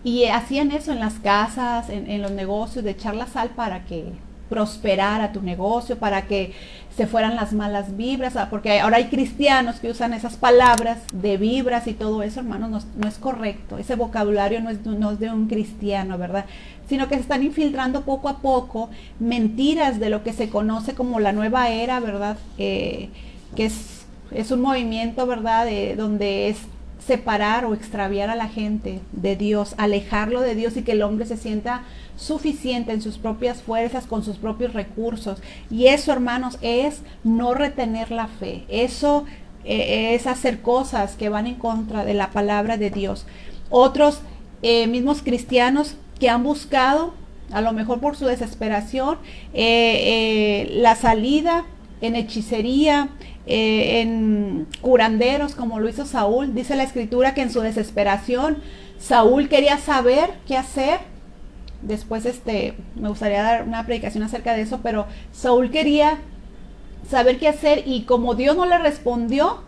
y hacían eso en las casas, en los negocios, de echar la sal para que prosperara tu negocio, para que se fueran las malas vibras, porque ahora hay cristianos que usan esas palabras de vibras y todo eso, hermanos, no es correcto. Ese vocabulario no es de un cristiano, ¿verdad? Sino que se están infiltrando poco a poco mentiras de lo que se conoce como la nueva era, ¿verdad? Que es un movimiento, ¿verdad?, donde es separar o extraviar a la gente de Dios, alejarlo de Dios y que el hombre se sienta suficiente en sus propias fuerzas, con sus propios recursos. Y eso, hermanos, es no retener la fe. Eso es hacer cosas que van en contra de la palabra de Dios. Otros mismos cristianos que han buscado, a lo mejor por su desesperación, la salida en hechicería, en curanderos, como lo hizo Saúl. Dice la escritura que en su desesperación Saúl quería saber qué hacer. Después me gustaría dar una predicación acerca de eso, pero Saúl quería saber qué hacer y como Dios no le respondió,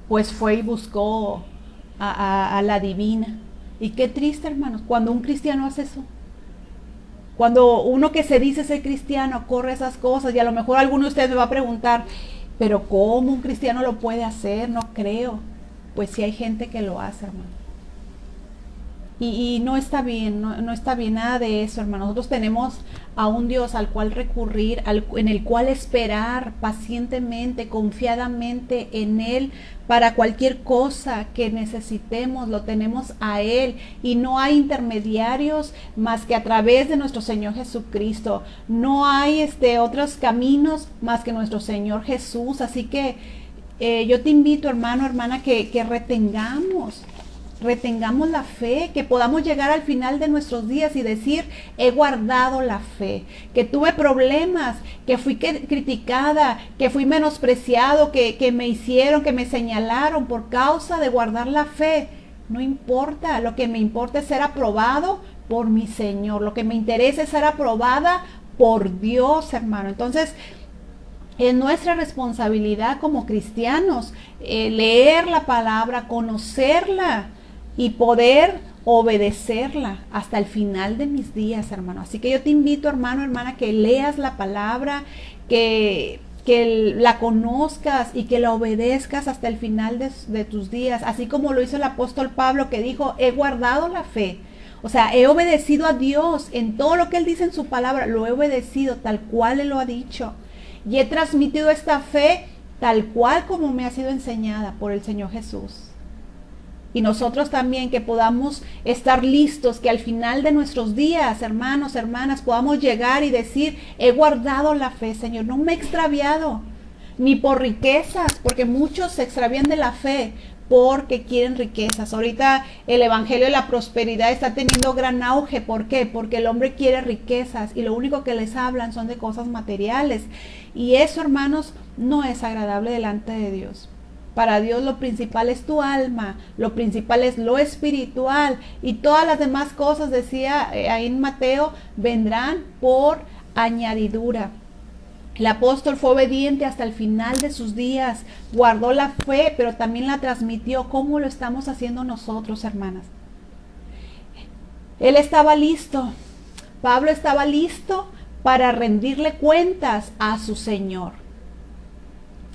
pues fue y buscó a la divina. Y qué triste, hermanos, cuando un cristiano hace eso. Cuando uno que se dice ser cristiano corre esas cosas, y a lo mejor alguno de ustedes me va a preguntar, pero ¿cómo un cristiano lo puede hacer? No creo. Pues sí hay gente que lo hace, hermano. Y no está bien, no está bien nada de eso, hermano. Nosotros tenemos a un Dios al cual recurrir, en el cual esperar pacientemente, confiadamente en Él para cualquier cosa que necesitemos, lo tenemos a Él. Y no hay intermediarios más que a través de nuestro Señor Jesucristo. No hay otros caminos más que nuestro Señor Jesús. Así que yo te invito, hermano, hermana, que retengamos la fe, que podamos llegar al final de nuestros días y decir, he guardado la fe, que tuve problemas, que fui criticada, que fui menospreciado, que me hicieron, que me señalaron por causa de guardar la fe. No importa, lo que me importa es ser aprobado por mi Señor, lo que me interesa es ser aprobada por Dios, hermano. Entonces, es nuestra responsabilidad como cristianos leer la palabra, conocerla y poder obedecerla hasta el final de mis días, hermano. Así que yo te invito, hermano, hermana, que leas la palabra, que la conozcas y que la obedezcas hasta el final de tus días, así como lo hizo el apóstol Pablo, que dijo, he guardado la fe. O sea, he obedecido a Dios en todo lo que Él dice en su palabra, lo he obedecido tal cual Él lo ha dicho. Y he transmitido esta fe tal cual como me ha sido enseñada por el Señor Jesús. Y nosotros también, que podamos estar listos, que al final de nuestros días, hermanos, hermanas, podamos llegar y decir, he guardado la fe, Señor, no me he extraviado, ni por riquezas, porque muchos se extravían de la fe porque quieren riquezas. Ahorita el evangelio de la prosperidad está teniendo gran auge. ¿Por qué? Porque el hombre quiere riquezas y lo único que les hablan son de cosas materiales. Y eso, hermanos, no es agradable delante de Dios. Para Dios lo principal es tu alma, lo principal es lo espiritual, y todas las demás cosas, decía ahí en Mateo, vendrán por añadidura. El apóstol fue obediente hasta el final de sus días, guardó la fe, pero también la transmitió. ¿Cómo lo estamos haciendo nosotros, hermanas? Él estaba listo, Pablo estaba listo para rendirle cuentas a su Señor.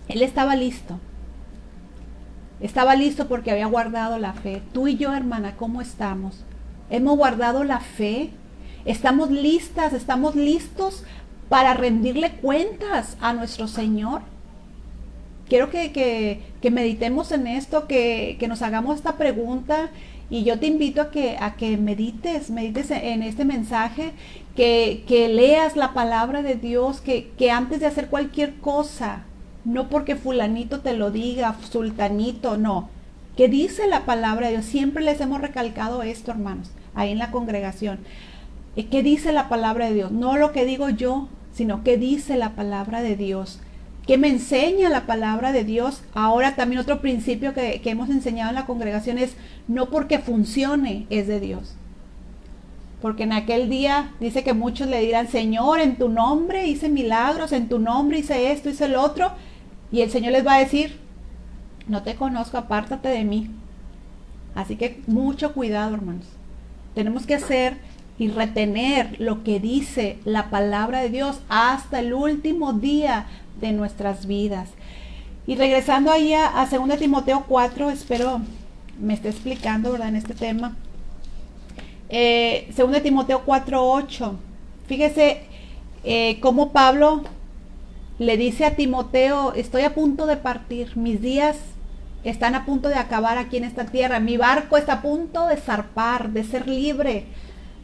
Él estaba listo. Estaba listo porque había guardado la fe. Tú y yo, hermana, ¿cómo estamos? ¿Hemos guardado la fe? ¿Estamos listas? ¿Estamos listos para rendirle cuentas a nuestro Señor? Quiero que meditemos en esto, que nos hagamos esta pregunta, y yo te invito a que medites en este mensaje, que leas la palabra de Dios, que antes de hacer cualquier cosa, no porque fulanito te lo diga, sultanito, no. ¿Qué dice la palabra de Dios? Siempre les hemos recalcado esto, hermanos, ahí en la congregación. ¿Qué dice la palabra de Dios? No lo que digo yo, sino qué dice la palabra de Dios. ¿Qué me enseña la palabra de Dios? Ahora también otro principio que hemos enseñado en la congregación es, no porque funcione es de Dios. Porque en aquel día dice que muchos le dirán, Señor, en tu nombre hice milagros, en tu nombre hice esto, hice el otro. Y el Señor les va a decir, no te conozco, apártate de mí. Así que mucho cuidado, hermanos. Tenemos que hacer y retener lo que dice la palabra de Dios hasta el último día de nuestras vidas. Y regresando ahí a 2 Timoteo 4, espero me esté explicando, ¿verdad?, en este tema. 2 Timoteo 4:8. Fíjese cómo Pablo le dice a Timoteo, estoy a punto de partir, mis días están a punto de acabar aquí en esta tierra, mi barco está a punto de zarpar, de ser libre,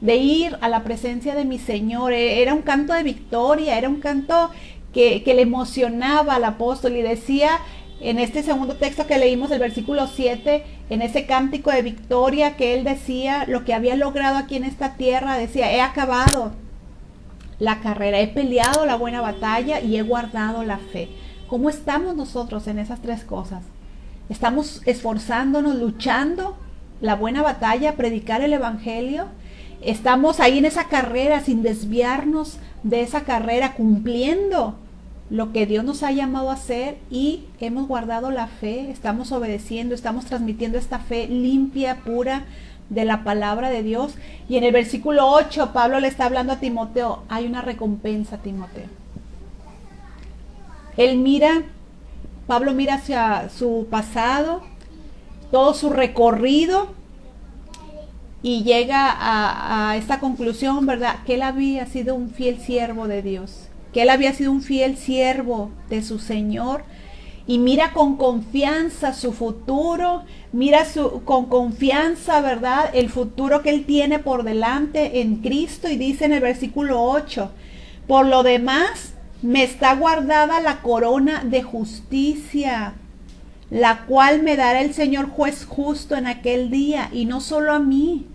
de ir a la presencia de mi Señor. Era un canto de victoria, era un canto que le emocionaba al apóstol, y decía en este segundo texto que leímos, el versículo 7, en ese cántico de victoria que él decía, lo que había logrado aquí en esta tierra, decía, he acabado la carrera, he peleado la buena batalla y he guardado la fe. ¿Cómo estamos nosotros en esas tres cosas? ¿Estamos esforzándonos, luchando la buena batalla, predicar el evangelio? ¿Estamos ahí en esa carrera sin desviarnos de esa carrera, cumpliendo lo que Dios nos ha llamado a hacer y hemos guardado la fe, estamos obedeciendo, estamos transmitiendo esta fe limpia, pura de la palabra de Dios. Y en el versículo 8 Pablo le está hablando a Timoteo, hay una recompensa, Timoteo. Pablo mira hacia su pasado, todo su recorrido, y llega a esta conclusión, ¿verdad? Que él había sido un fiel siervo de Dios, que él había sido un fiel siervo de su Señor, y mira con confianza su futuro, con confianza, ¿verdad? El futuro que él tiene por delante en Cristo, y dice en el versículo 8, por lo demás, me está guardada la corona de justicia, la cual me dará el Señor juez justo en aquel día, y no solo a mí,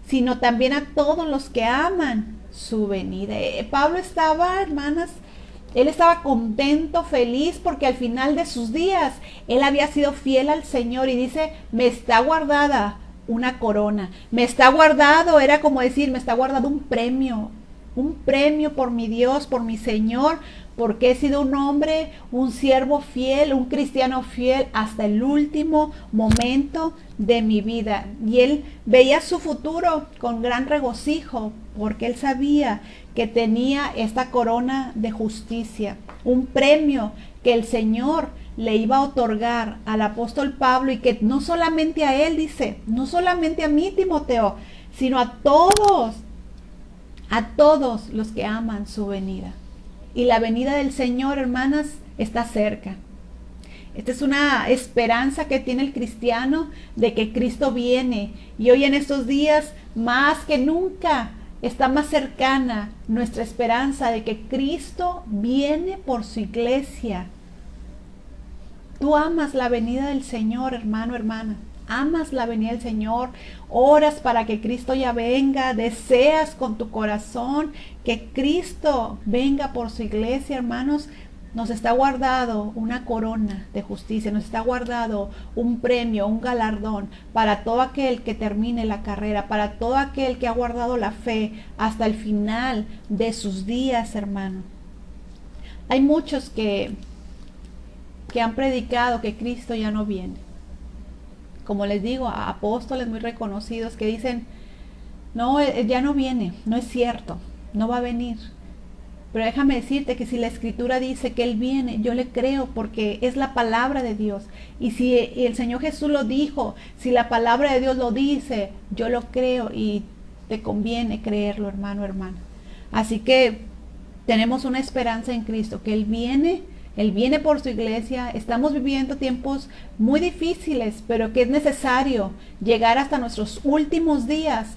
sino también a todos los que aman su venida. Pablo estaba, hermanas, él estaba contento, feliz, porque al final de sus días él había sido fiel al Señor, y dice, me está guardada una corona, me está guardado, era como decir, me está guardado un premio por mi Dios, por mi Señor, porque he sido un hombre, un siervo fiel, un cristiano fiel hasta el último momento de mi vida. Y él veía su futuro con gran regocijo, porque él sabía que tenía esta corona de justicia, un premio que el Señor le iba a otorgar al apóstol Pablo, y que no solamente a él, dice, no solamente a mí, Timoteo, sino a todos los que aman su venida. Y la venida del Señor, hermanas, está cerca. Esta es una esperanza que tiene el cristiano de que Cristo viene. Y hoy en estos días, más que nunca, está más cercana nuestra esperanza de que Cristo viene por su iglesia. Tú amas la venida del Señor, hermano, hermana. Amas la venida del Señor, oras para que Cristo ya venga, deseas con tu corazón que Cristo venga por su iglesia, hermanos. Nos está guardado una corona de justicia, nos está guardado un premio, un galardón para todo aquel que termine la carrera, para todo aquel que ha guardado la fe hasta el final de sus días, hermano. Hay muchos que han predicado que Cristo ya no viene. Como les digo, a apóstoles muy reconocidos que dicen, no, ya no viene, no es cierto, no va a venir. Pero déjame decirte que si la Escritura dice que Él viene, yo le creo, porque es la palabra de Dios. Y si el Señor Jesús lo dijo, si la palabra de Dios lo dice, yo lo creo, y te conviene creerlo, hermano, hermana. Así que tenemos una esperanza en Cristo, que Él viene por su iglesia. Estamos viviendo tiempos muy difíciles, pero que es necesario llegar hasta nuestros últimos días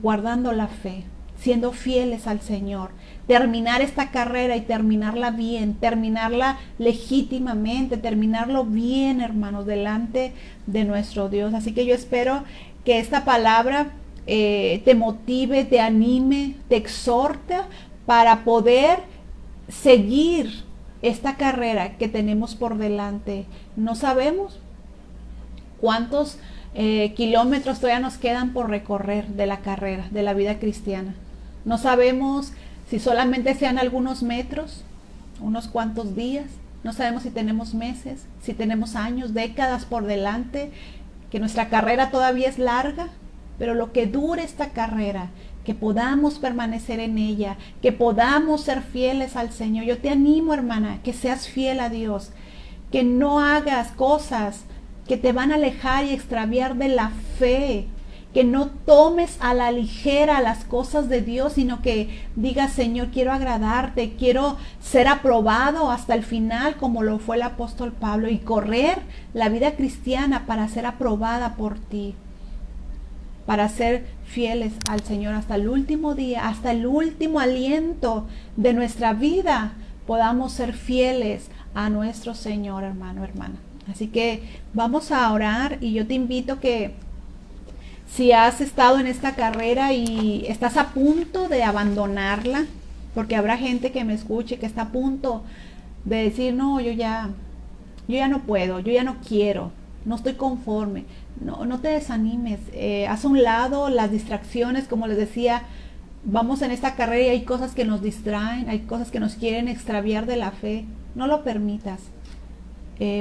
guardando la fe, siendo fieles al Señor, terminar esta carrera y terminarla bien, terminarla legítimamente, terminarlo bien, hermanos, delante de nuestro Dios. Así que yo espero que esta palabra te motive, te anime, te exhorte para poder seguir esta carrera que tenemos por delante. No sabemos cuántos kilómetros todavía nos quedan por recorrer de la carrera, de la vida cristiana. No sabemos si solamente sean algunos metros, unos cuantos días. No sabemos si tenemos meses, si tenemos años, décadas por delante, que nuestra carrera todavía es larga, pero lo que dure esta carrera, que podamos permanecer en ella, que podamos ser fieles al Señor. Yo te animo, hermana, que seas fiel a Dios, que no hagas cosas que te van a alejar y extraviar de la fe, que no tomes a la ligera las cosas de Dios, sino que digas, Señor, quiero agradarte, quiero ser aprobado hasta el final, como lo fue el apóstol Pablo, y correr la vida cristiana para ser aprobada por ti, para ser fieles al Señor hasta el último día, hasta el último aliento de nuestra vida, podamos ser fieles a nuestro Señor, hermano, hermana. Así que vamos a orar, y yo te invito que si has estado en esta carrera y estás a punto de abandonarla, porque habrá gente que me escuche que está a punto de decir, no, yo ya no puedo, yo ya no quiero, no estoy conforme. No te desanimes, haz a un lado las distracciones, como les decía, vamos en esta carrera y hay cosas que nos distraen, hay cosas que nos quieren extraviar de la fe. No lo permitas.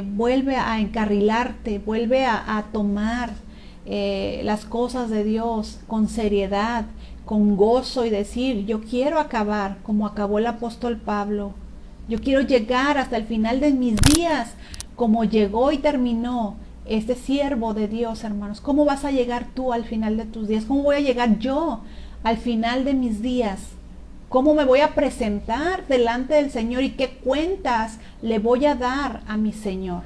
Vuelve a encarrilarte, vuelve a tomar las cosas de Dios con seriedad, con gozo y decir, yo quiero acabar como acabó el apóstol Pablo. Yo quiero llegar hasta el final de mis días como llegó y terminó este siervo de Dios, hermanos. ¿Cómo vas a llegar tú al final de tus días? ¿Cómo voy a llegar yo al final de mis días? ¿Cómo me voy a presentar delante del Señor y qué cuentas le voy a dar a mi Señor?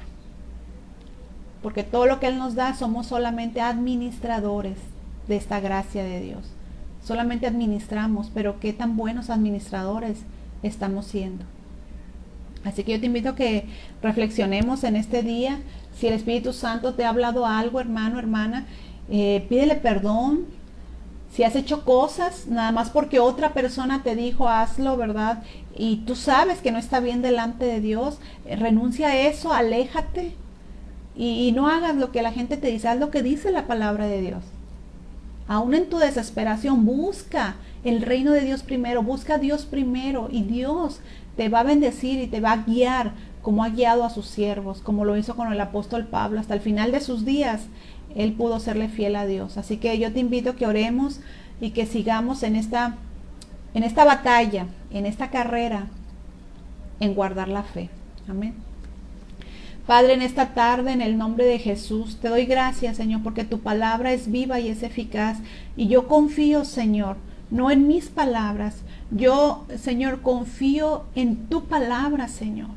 Porque todo lo que Él nos da somos solamente administradores de esta gracia de Dios. Solamente administramos, pero qué tan buenos administradores estamos siendo. Así que yo te invito a que reflexionemos en este día. Si el Espíritu Santo te ha hablado algo, hermano, hermana, pídele perdón. Si has hecho cosas nada más porque otra persona te dijo hazlo, ¿verdad? Y tú sabes que no está bien delante de Dios, renuncia a eso, aléjate y no hagas lo que la gente te dice, haz lo que dice la palabra de Dios. Aún en tu desesperación, busca el reino de Dios primero, busca a Dios primero y Dios te va a bendecir y te va a guiar como ha guiado a sus siervos, como lo hizo con el apóstol Pablo. Hasta el final de sus días, él pudo serle fiel a Dios. Así que yo te invito a que oremos y que sigamos en esta batalla, en esta carrera, en guardar la fe. Amén. Padre, en esta tarde, en el nombre de Jesús, te doy gracias, Señor, porque tu palabra es viva y es eficaz. Y yo confío, Señor, no en mis palabras. Yo, Señor, confío en tu palabra, Señor.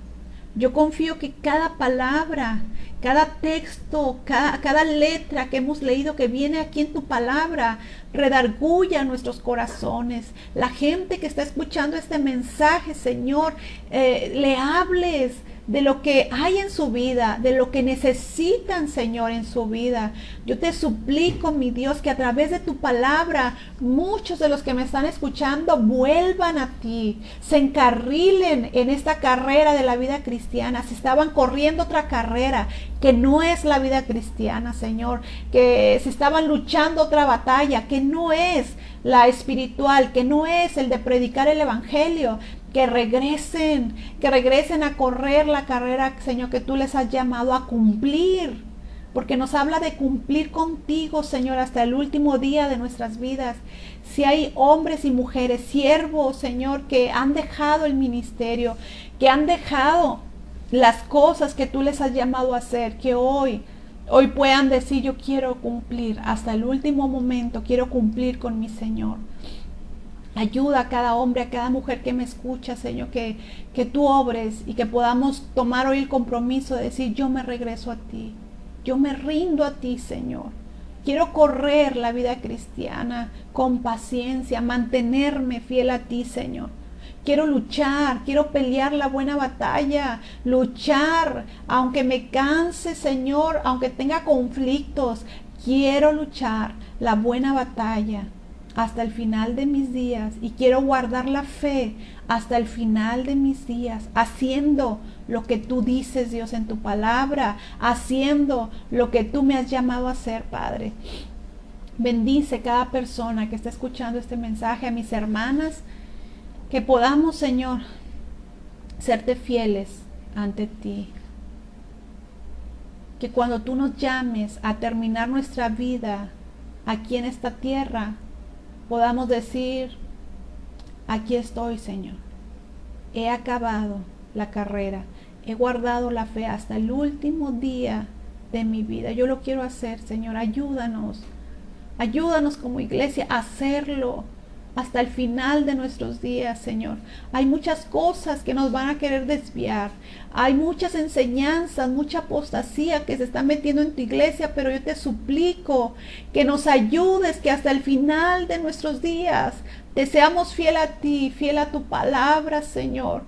Yo confío que cada palabra, cada texto, cada letra que hemos leído que viene aquí en tu palabra, redarguya nuestros corazones. La gente que está escuchando este mensaje, Señor, le hables de lo que hay en su vida, de lo que necesitan, Señor, en su vida. Yo te suplico, mi Dios, que a través de tu palabra, muchos de los que me están escuchando vuelvan a ti, se encarrilen en esta carrera de la vida cristiana. Si estaban corriendo otra carrera que no es la vida cristiana, Señor, que si estaban luchando otra batalla que no es la espiritual, que no es el de predicar el evangelio, que regresen a correr la carrera, Señor, que tú les has llamado a cumplir, porque nos habla de cumplir contigo, Señor, hasta el último día de nuestras vidas. Si hay hombres y mujeres, siervos, Señor, que han dejado el ministerio, que han dejado las cosas que tú les has llamado a hacer, que hoy puedan decir, yo quiero cumplir hasta el último momento, quiero cumplir con mi Señor. Ayuda a cada hombre, a cada mujer que me escucha, Señor, que tú obres y que podamos tomar hoy el compromiso de decir, yo me regreso a ti, yo me rindo a ti, Señor. Quiero correr la vida cristiana con paciencia, mantenerme fiel a ti, Señor. Quiero luchar, quiero pelear la buena batalla, luchar, aunque me canse, Señor, aunque tenga conflictos, quiero luchar la buena batalla hasta el final de mis días y quiero guardar la fe hasta el final de mis días, haciendo lo que tú dices, Dios, en tu palabra, haciendo lo que tú me has llamado a hacer, Padre. Bendice cada persona que está escuchando este mensaje, a mis hermanas, que podamos, Señor, serte fieles ante ti. Que cuando tú nos llames a terminar nuestra vida aquí en esta tierra, podamos decir, aquí estoy, Señor. He acabado la carrera, he guardado la fe hasta el último día de mi vida. Yo lo quiero hacer, Señor. Ayúdanos como iglesia a hacerlo hasta el final de nuestros días, Señor. Hay muchas cosas que nos van a querer desviar. Hay muchas enseñanzas, mucha apostasía que se está metiendo en tu iglesia, pero yo te suplico que nos ayudes, que hasta el final de nuestros días te seamos fiel a ti, fiel a tu palabra, Señor.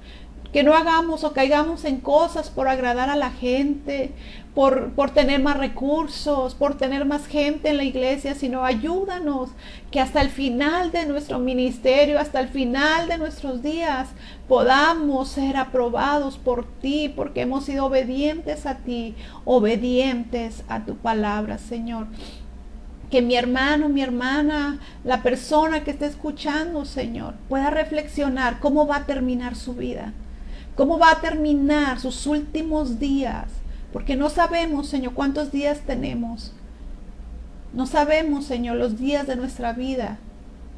Que no hagamos o caigamos en cosas por agradar a la gente, por tener más recursos, por tener más gente en la iglesia, sino ayúdanos que hasta el final de nuestro ministerio, hasta el final de nuestros días, podamos ser aprobados por ti, porque hemos sido obedientes a ti, obedientes a tu palabra, Señor. Que mi hermano, mi hermana, la persona que esté escuchando, Señor, pueda reflexionar cómo va a terminar su vida, cómo va a terminar sus últimos días, porque no sabemos, Señor, cuántos días tenemos. No sabemos, Señor, los días de nuestra vida,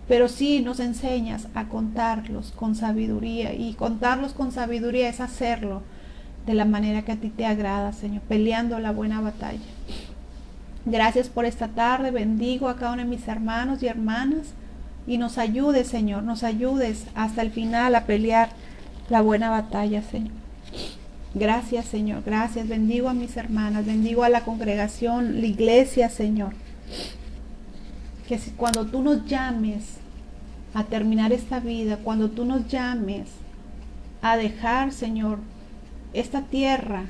pero sí nos enseñas a contarlos con sabiduría, y contarlos con sabiduría es hacerlo de la manera que a ti te agrada, Señor, peleando la buena batalla. Gracias por esta tarde, bendigo a cada uno de mis hermanos y hermanas y nos ayudes, Señor, nos ayudes hasta el final a pelear la buena batalla, Señor. Gracias, Señor, gracias, bendigo a mis hermanas, bendigo a la congregación, la iglesia, Señor. Que si cuando tú nos llames a terminar esta vida, cuando tú nos llames a dejar, Señor, esta tierra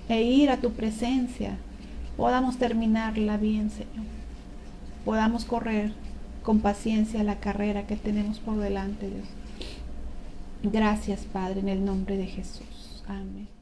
e ir a tu presencia, podamos terminarla bien, Señor. Podamos correr con paciencia la carrera que tenemos por delante, Dios. Gracias, Padre, en el nombre de Jesús. Amén.